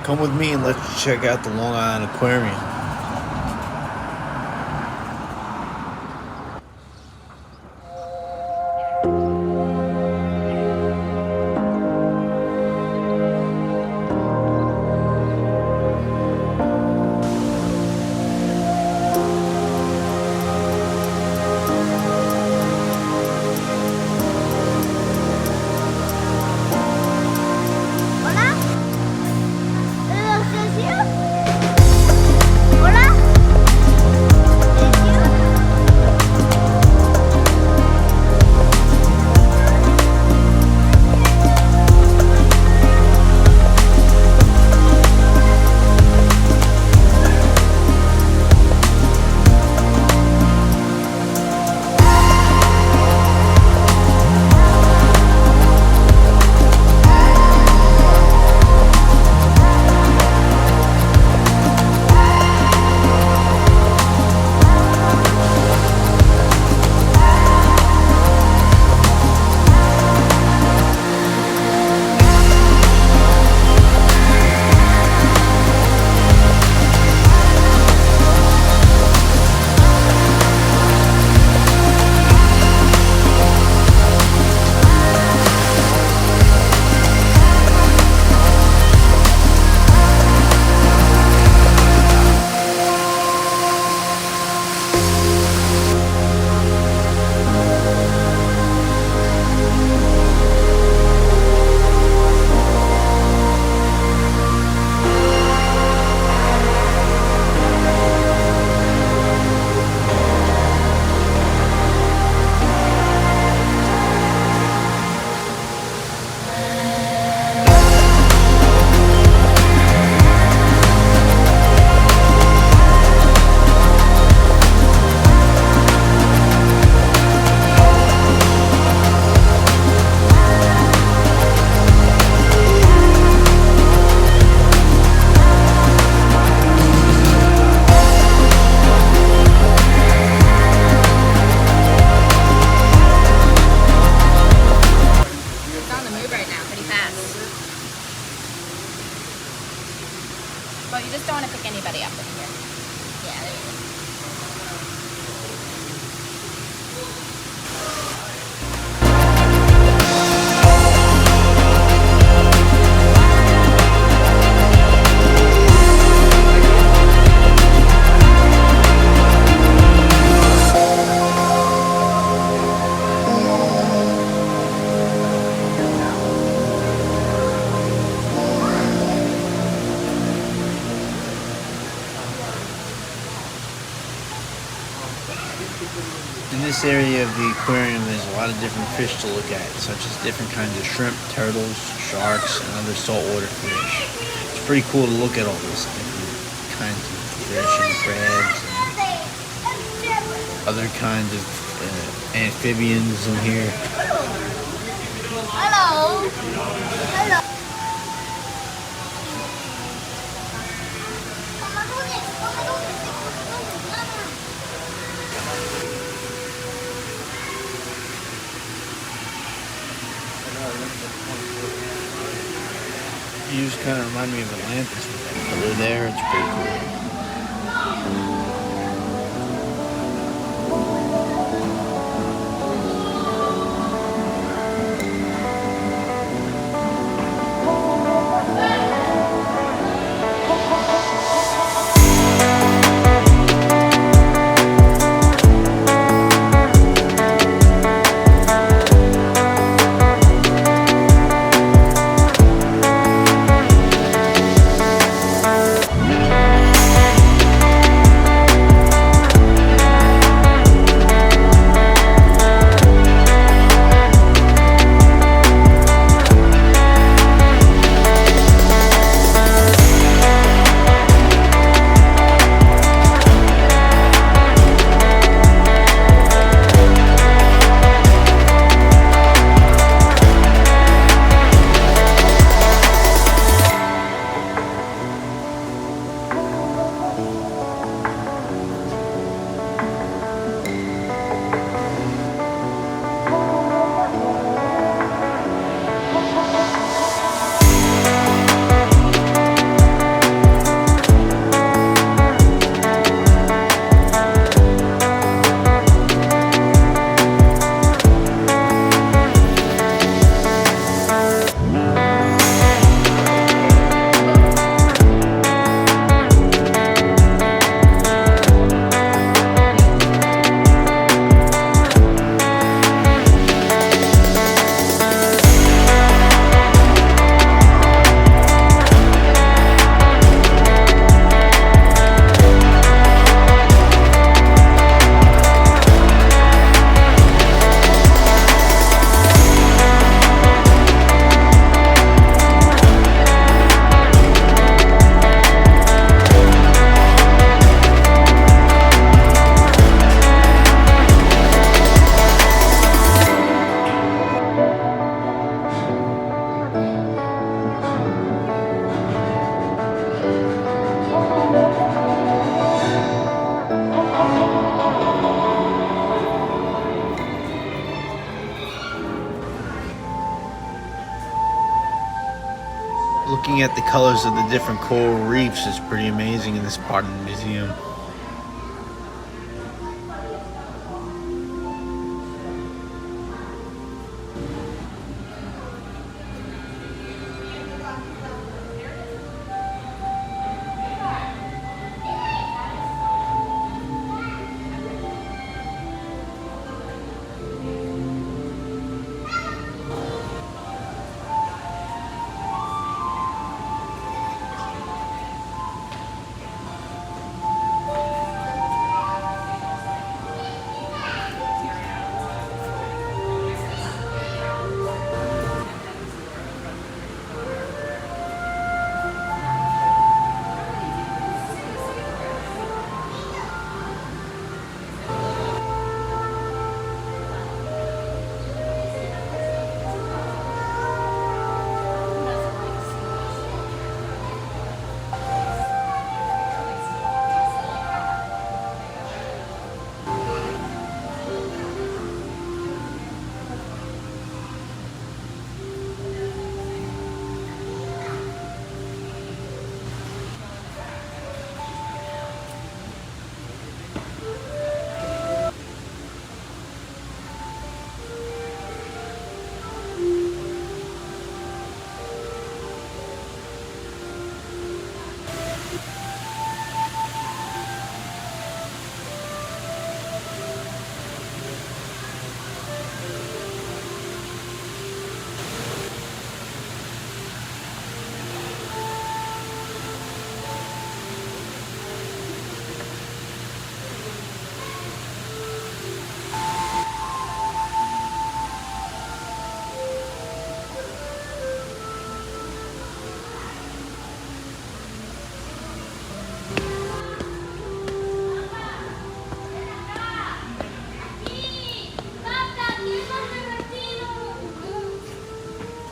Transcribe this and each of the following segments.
Come with me and let's check out the Long Island Aquarium. Well, you just don't want to pick anybody up in here. Yeah, there you go. In this area of the aquarium, there's a lot of different fish to look at, such as different kinds of shrimp, turtles, sharks, and other saltwater fish. It's pretty cool to look at all these different kinds of fish and crabs and other kinds of amphibians in here. Hello. Hello. Views kind of remind me of Atlantis with that color there. It's pretty cool. Looking at the colors of the different coral reefs is pretty amazing in this part of the museum.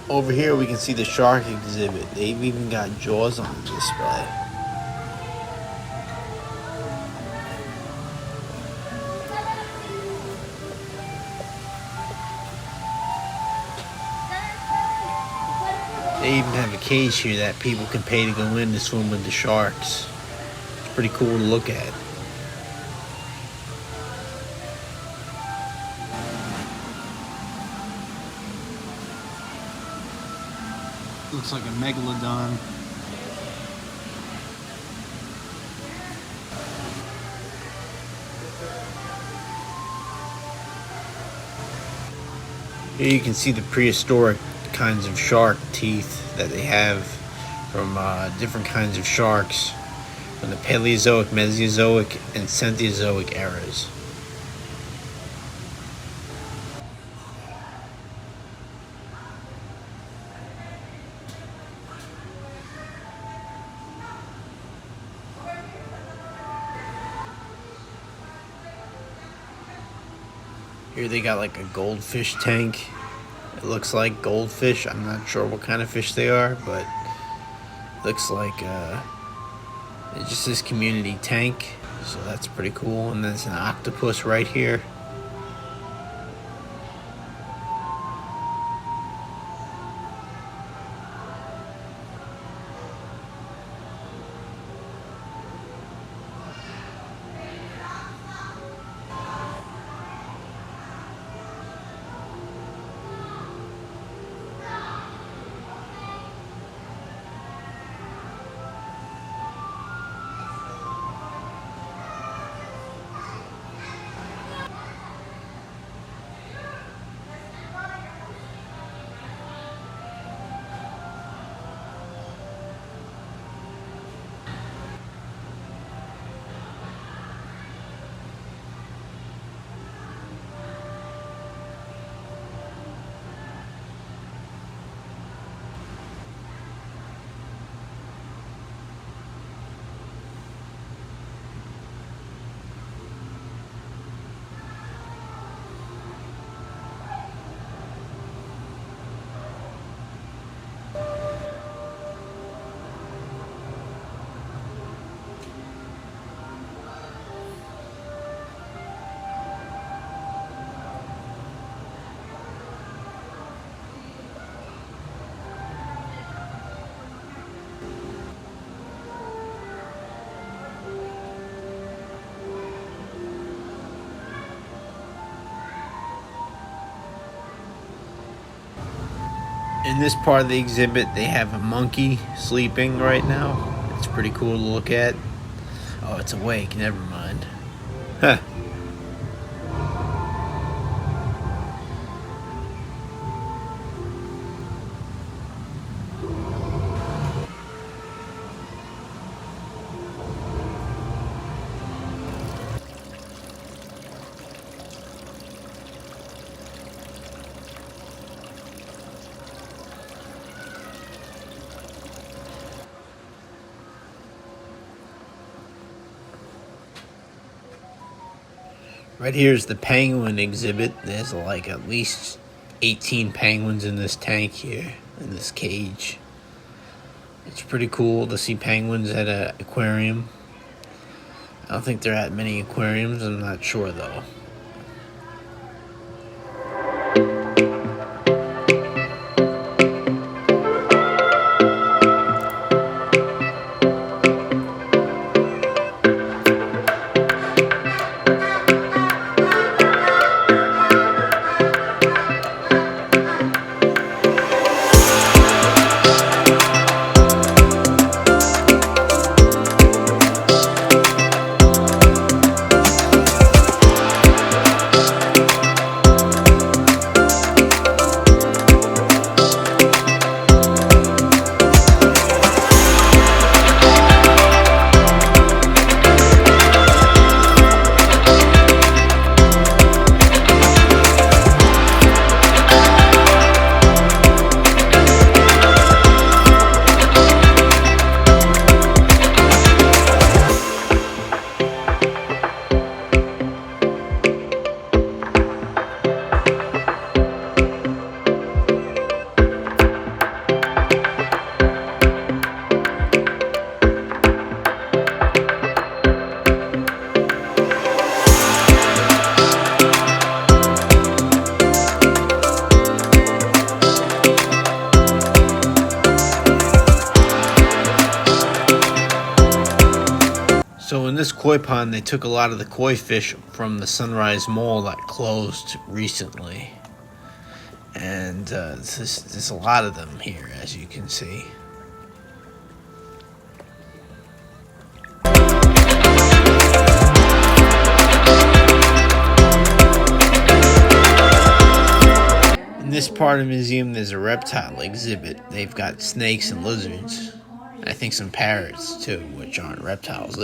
Over here we can see the shark exhibit. They've even got jaws on display. They even have a cage here that people can pay to go in to swim with the sharks. It's pretty cool to look at. Looks like a megalodon. Here you can see the prehistoric kinds of shark teeth that they have from different kinds of sharks from the Paleozoic, Mesozoic, and Cenozoic eras. Here they got like a goldfish tank. It looks like goldfish. I'm not sure what kind of fish they are, but looks like it's just this community tank. So that's pretty cool. And there's an octopus right here. this part of the exhibit, they have a monkey sleeping right now. It's pretty cool to look at. Oh, it's awake. Never mind. Huh. Right here is the penguin exhibit. There's like at least 18 penguins in this tank here, in this cage. It's pretty cool to see penguins at an aquarium. I don't think there are at many aquariums. I'm not sure though. So in this koi pond, they took a lot of the koi fish from the Sunrise Mall that closed recently. And there's a lot of them here, as you can see. In this part of the museum, there's a reptile exhibit. They've got snakes and lizards. I think some parrots, too, which aren't reptiles.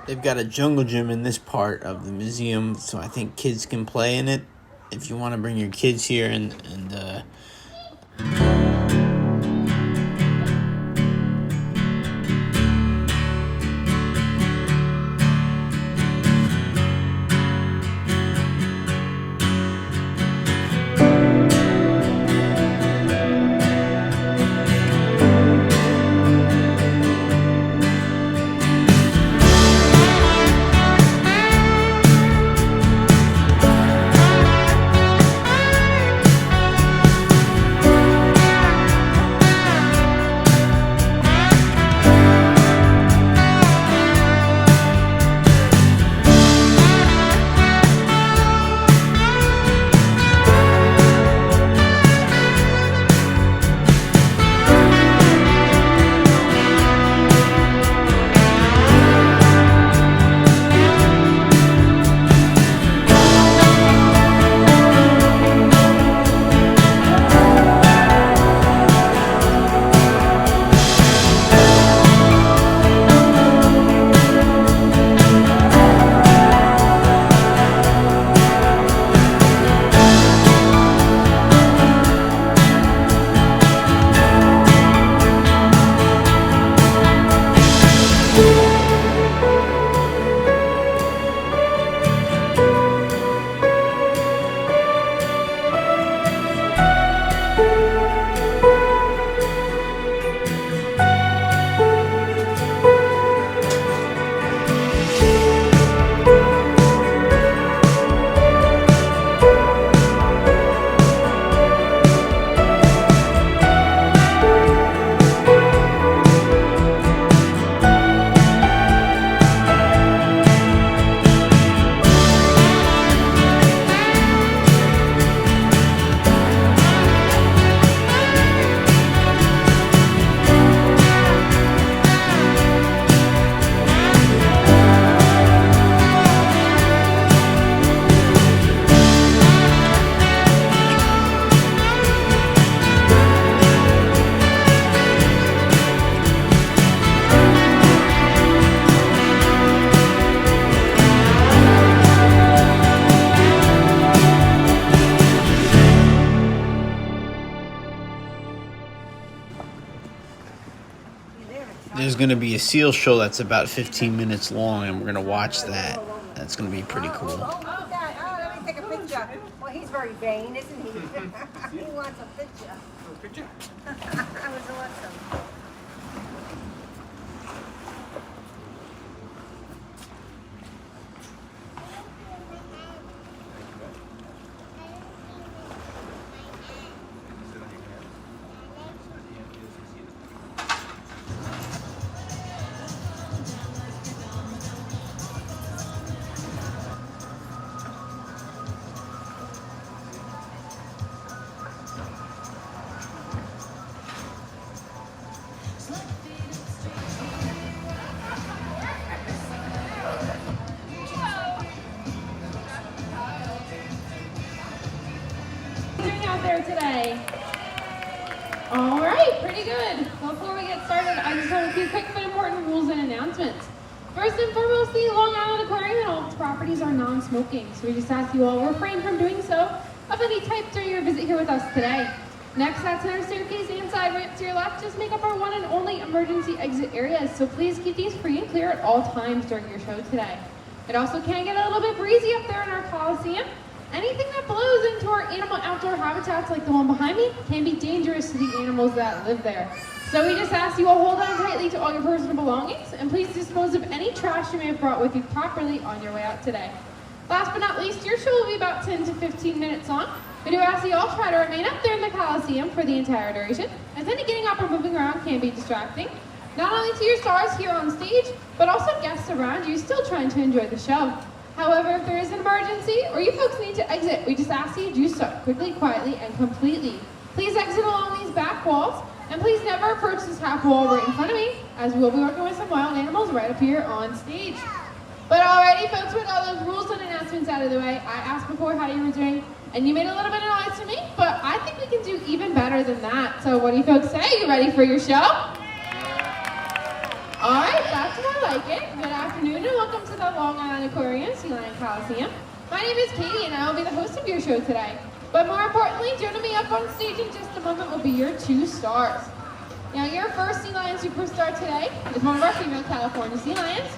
They've got a jungle gym in this part of the museum, so I think kids can play in it. If you want to bring your kids here and There's going to be a seal show that's about 15 minutes long, and we're going to watch that. That's going to be pretty cool. Oh, let me take a picture. Well, he's very vain, isn't he? He wants a picture. A picture? That was awesome. Today. All right, pretty good. Before we get started, I just have a few quick but important rules and announcements. First and foremost, the Long Island Aquarium and all its properties are non-smoking, so we just ask you all refrain from doing so of any type during your visit here with us today. Next, that center staircase and side ramp to your left just make up our one and only emergency exit areas, so please keep these free and clear at all times during your show today. It also can get a little bit breezy up there in our Coliseum. Anything that blows into our animal outdoor habitats like the one behind me can be dangerous to the animals that live there. So we just ask you all hold on tightly to all your personal belongings and please dispose of any trash you may have brought with you properly on your way out today. Last but not least, your show will be about 10 to 15 minutes long. We do ask you all try to remain up there in the Coliseum for the entire duration, as any getting up or moving around can be distracting, not only to your stars here on stage, but also guests around you still trying to enjoy the show. However, if there is an emergency or you folks need to exit, we just ask you to do so quickly, quietly, and completely. Please exit along these back walls, and please never approach this half wall right in front of me, as we will be working with some wild animals right up here on stage. But alrighty, folks, with all those rules and announcements out of the way, I asked before how you were doing, and you made a little bit of noise to me, but I think we can do even better than that. So what do you folks say? You ready for your show? All right, that's how I like it. Good afternoon and welcome to the Long Island Aquarium, Sea Lion Coliseum. My name is Katie and I will be the host of your show today. But more importantly, joining me up on stage in just a moment will be your two stars. Now, your first Sea Lion superstar today is one of our female California Sea Lions.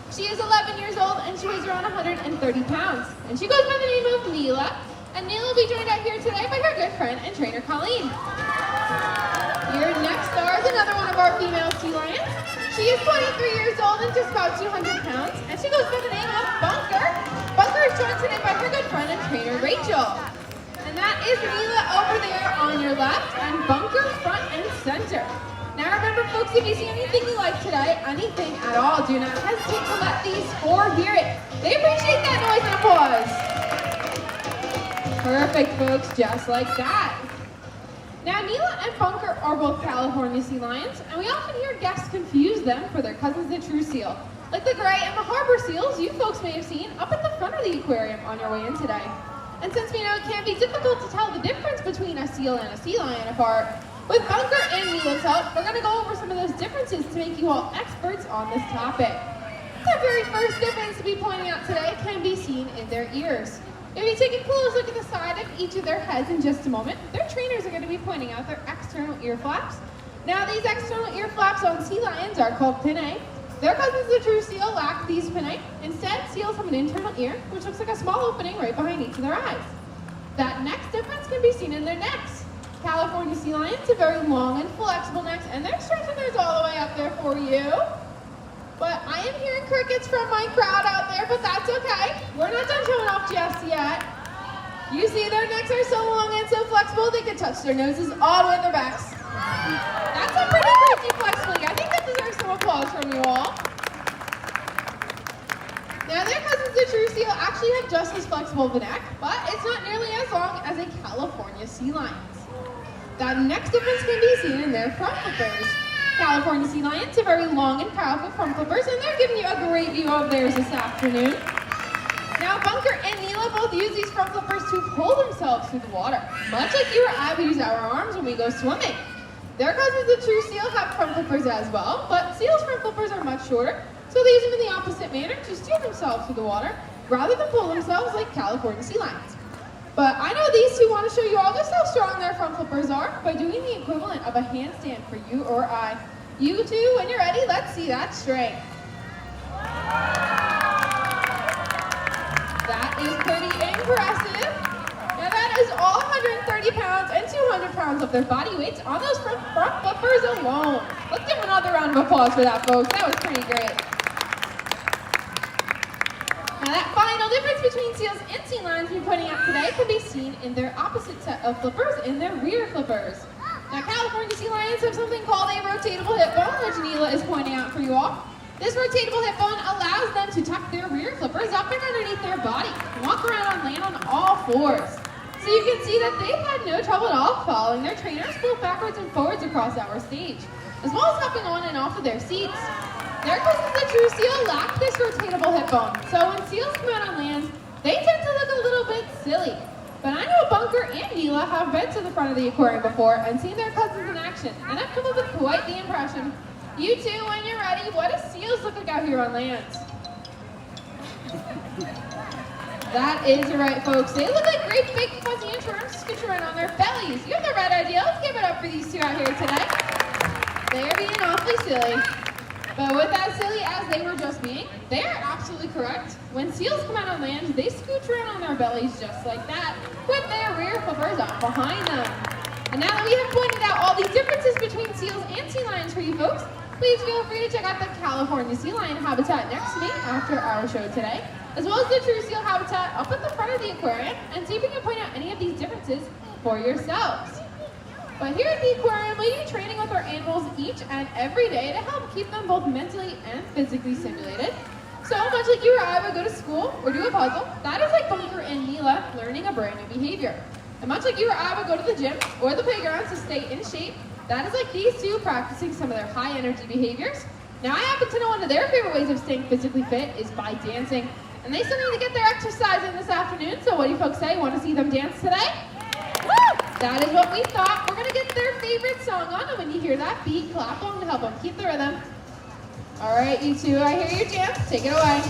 She is 11 years old and she weighs around 130 pounds. And she goes by the name of Neela. And Neela will be joined out here today by her good friend and trainer, Colleen. Your next star is another one of our female Sea Lions. She is 23 years old and just about 200 pounds, and she goes by the name of Bunker. Bunker is joined today by her good friend and trainer, Rachel. And that is Neela over there on your left, and Bunker front and center. Now remember, folks, if you see anything you like today, anything at all, do not hesitate to let these four hear it. They appreciate that noise and applause. Perfect, folks, just like that. Now, Neela and Bunker are both California Sea Lions, and we often hear guests confuse them for their cousins, the true seal, like the gray and the harbor seals you folks may have seen up at the front of the aquarium on your way in today. And since we know it can be difficult to tell the difference between a seal and a sea lion apart, with Bunker and Neela's help, we're going to go over some of those differences to make you all experts on this topic. The very first difference to be pointing out today can be seen in their ears. If you take a close look at the side of each of their heads in just a moment, their trainers are going to be pointing out their external ear flaps. Now, these external ear flaps on sea lions are called pinnae. Their cousins, the true seal, lack these pinnae. Instead, seals have an internal ear, which looks like a small opening right behind each of their eyes. That next difference can be seen in their necks. California sea lions have very long and flexible necks, and they're stretching theirs all the way up there for you. But I am hearing crickets from my crowd out there, but that's okay. We're not done showing off just yet. You see their necks are so long and so flexible, they can touch their noses all the way to their backs. That's a pretty crazy flexibility. I think that deserves some applause from you all. Now their cousins, the true seal, actually have just as flexible of a neck, but it's not nearly as long as a California sea lion's. That next difference can be seen in their front flippers. California sea lions have very long and powerful front flippers, and they're giving you a great view of theirs this afternoon. Now, Bunker and Neela both use these front flippers to pull themselves through the water, much like you or I would use our arms when we go swimming. Their cousins, the true seal, have front flippers as well, but seals' front flippers are much shorter, so they use them in the opposite manner to steer themselves through the water, rather than pull themselves like California sea lions. But I know these two want to show you all just how strong their front flippers are by doing the equivalent of a handstand for you or I. You two, when you're ready, let's see that strength. That is pretty impressive. Now that is all 130 pounds and 200 pounds of their body weights on those front flippers alone. Let's give them another round of applause for that, folks. That was pretty great. Now that final difference between seals and sea lions we're putting up today can be seen in their opposite set of flippers, in their rear flippers. Now California sea lions have something called a rotatable hip bone, which Neela is pointing out for you all. This rotatable hip bone allows them to tuck their rear flippers up and underneath their body and walk around on land on all fours. So you can see that they've had no trouble at all following their trainers both backwards and forwards across our stage, as well as hopping on and off of their seats. Their cousins, the true seal, lack this rotatable hip bone, so when seals come out on land, they tend to look a little bit silly. But I know Bunker and Neela have been to the front of the aquarium before and seen their cousins in action, and I've come up with quite the impression. You two, when you're ready, what do seals look like out here on land? That is right, folks. They look like great big fuzzy inchworms scooching around on their bellies. You have the right idea. Let's give it up for these two out here today. They are being awfully silly. But with as silly as they were just being, they are absolutely correct. When seals come out on land, they scooch around on their bellies just like that, with their rear flippers up behind them. And now that we have pointed out all these differences between seals and sea lions for you folks, please feel free to check out the California sea lion habitat next to me after our show today, as well as the true seal habitat up at the front of the aquarium, and see if we can point out any of these differences for yourselves. But here at the aquarium, we do training with our animals each and every day to help keep them both mentally and physically stimulated. So much like you or I would go to school or do a puzzle, that is like Bunker and Neela learning a brand new behavior. And much like you or I would go to the gym or the playground to stay in shape, that is like these two practicing some of their high energy behaviors. Now I happen to know one of their favorite ways of staying physically fit is by dancing. And they still need to get their exercise in this afternoon, so what do you folks say? Want to see them dance today? Woo! That is what we thought. We're going to get their favorite song on, and when you hear that beat, clap along to help them keep the rhythm. All right, you two, I hear your jam. Take it away.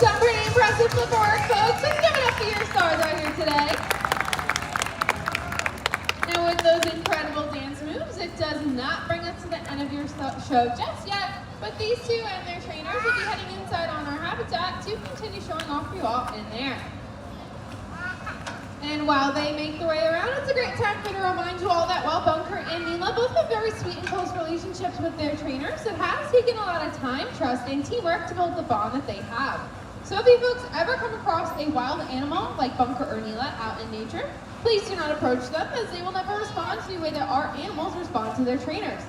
Some pretty impressive flipper work, folks. Let's give it up for your stars out here today. Now with those incredible dance moves, it does not bring us to the end of your show just yet, but these two and their trainers will be heading inside on our habitat to continue showing off for you all in there. And while they make their way around, it's a great time for me to remind you all that while Bunker and Neela both have very sweet and close relationships with their trainers, it has taken a lot of time, trust, and teamwork to build the bond that they have. So if you folks ever come across a wild animal like Bunker or Neela out in nature, please do not approach them, as they will never respond to the way that our animals respond to their trainers.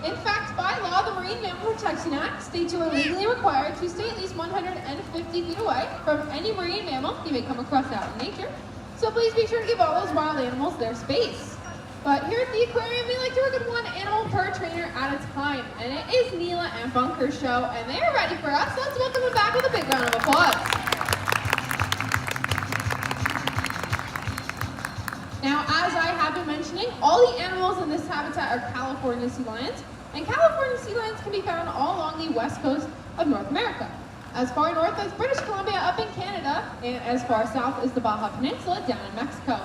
In fact, by law, the Marine Mammal Protection Act states you are legally required to stay at least 150 feet away from any marine mammal you may come across out in nature. So please be sure to give all those wild animals their space. But here at the aquarium, we like to work with one animal per trainer at a time. And it is Neela and Bunker's show, and they are ready for us. Let's welcome them back with a big round of applause. Now, as I have been mentioning, all the animals in this habitat are California sea lions. And California sea lions can be found all along the west coast of North America, as far north as British Columbia up in Canada, and as far south as the Baja Peninsula down in Mexico.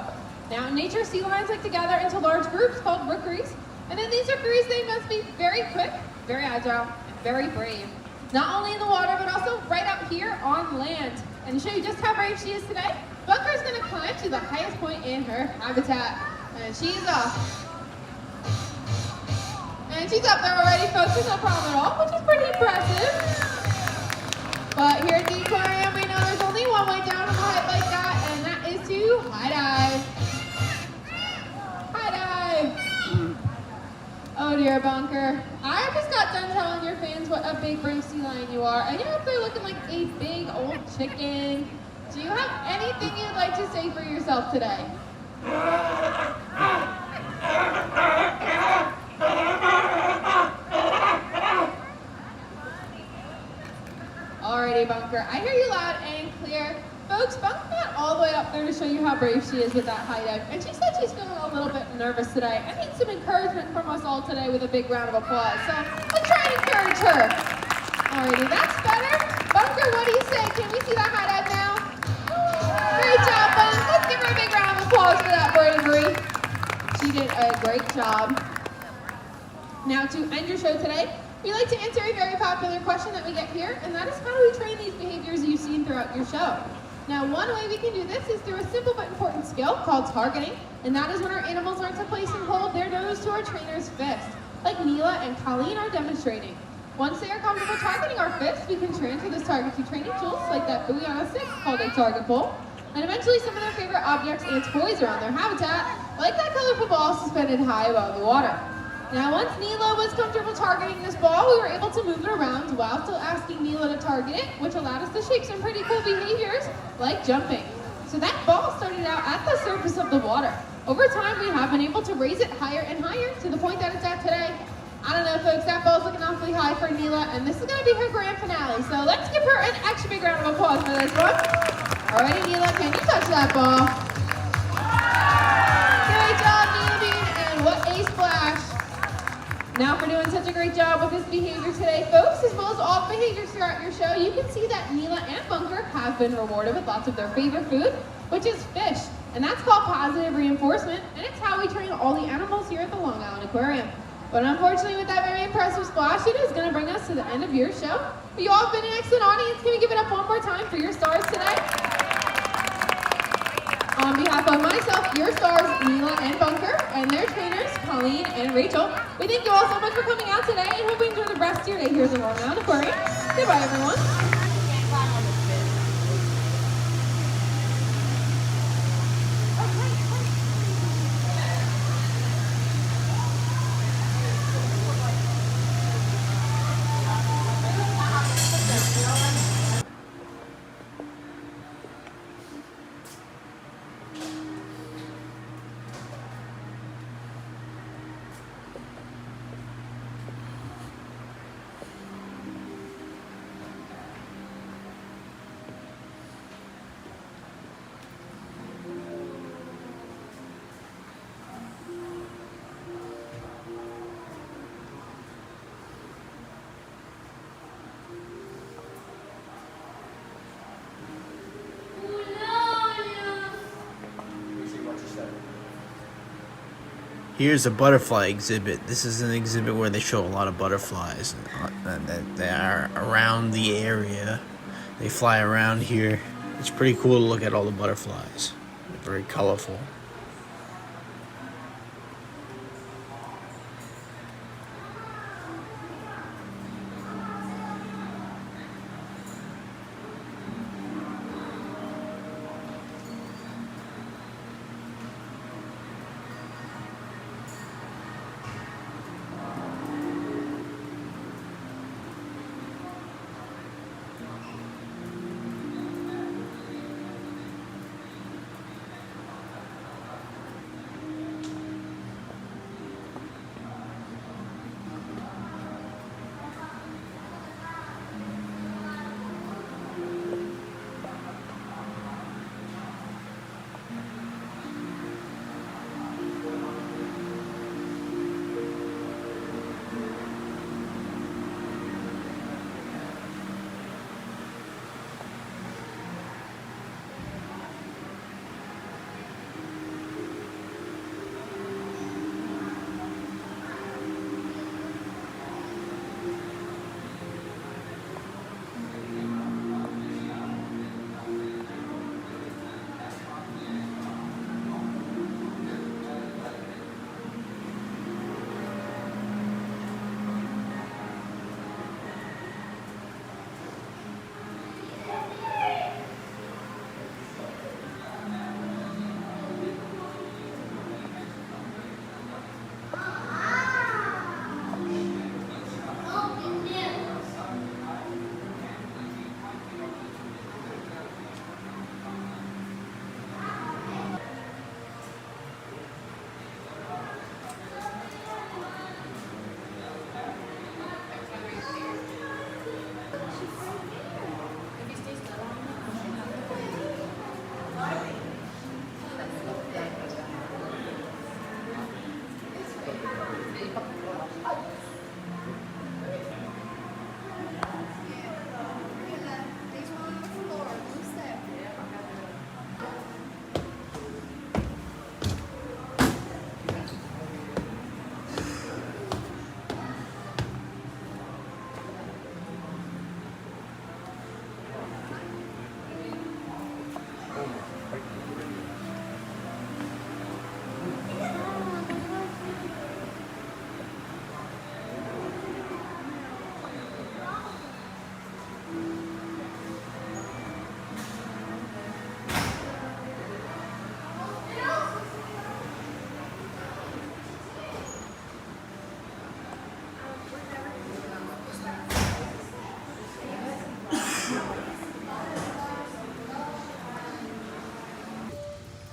Now, in nature, sea lions like to gather into large groups called rookeries, and in these rookeries, they must be very quick, very agile, and very brave. Not only in the water, but also right out here on land. And to show you just how brave she is today, Bunker's gonna climb to the highest point in her habitat. And she's up. And she's up there already, folks, with no problem at all, which is pretty impressive. But here at the aquarium, we know there's only one way down on a height like that. Oh dear, Bunker. I just got done telling your fans what a big brave sea lion you are, and you're up there looking like a big old chicken. Do you have anything you'd like to say for yourself today? Alrighty, Bunker. I hear you loud and clear. Folks, Bunker got all the way up there to show you how brave she is with that high dive, and she said she's feeling a little bit nervous today. I need some encouragement from us all today with a big round of applause. So let's try and encourage her. Alrighty, that's better. Bunker, what do you say? Can we see that high dive now? Great job, Bunk. Let's give her a big round of applause for that bravery. She did a great job. Now to end your show today, we like to answer a very popular question that we get here, and that is how do we train these behaviors you've seen throughout your show? Now, one way we can do this is through a simple but important skill called targeting, and that is when our animals learn to place and hold their nose to our trainer's fist, like Neela and Colleen are demonstrating. Once they are comfortable targeting our fist, we can transfer this target to training tools like that buoy on a stick called a target pole, and eventually some of their favorite objects and toys around their habitat, like that colorful ball suspended high above the water. Now, once Neela was comfortable targeting this ball, we were able to move it around while still asking Neela to target it, which allowed us to shape some pretty cool behaviors, like jumping. So that ball started out at the surface of the water. Over time, we have been able to raise it higher and higher to the point that it's at today. I don't know, folks, that ball's looking awfully high for Neela, and this is going to be her grand finale. So let's give her an extra big round of applause for this one. Alrighty, Neela, can you touch that ball? Great job, Neela Bean, and what a splash. Now for doing such a great job with this behavior today, folks, as well as all behaviors throughout your show, you can see that Neela and Bunker have been rewarded with lots of their favorite food, which is fish. And that's called positive reinforcement, and it's how we train all the animals here at the Long Island Aquarium. But unfortunately, with that very impressive splash, it is going to bring us to the end of your show. But you all have been an excellent audience. Can we give it up one more time for your stars today? On behalf of myself, your stars, Neela and Bunker, and their trainers, Colleen and Rachel, we thank you all so much for coming out today and hope you enjoy the rest of your day here at the Long Island Aquarium. Goodbye, everyone. Here's a butterfly exhibit. This is an exhibit where they show a lot of butterflies that they are around the area. They fly around here. It's pretty cool to look at all the butterflies. They're very colorful.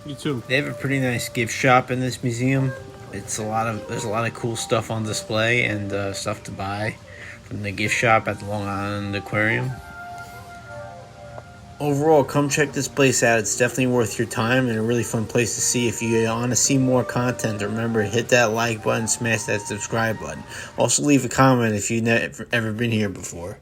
You too. They have a pretty nice gift shop in this museum. There's a lot of cool stuff on display and stuff to buy from the gift shop at the Long Island Aquarium. Overall, come check this place out. It's definitely worth your time and a really fun place to see. If you want to see more content, remember, hit that like button, smash that subscribe button. Also, leave a comment if you've ever been here before.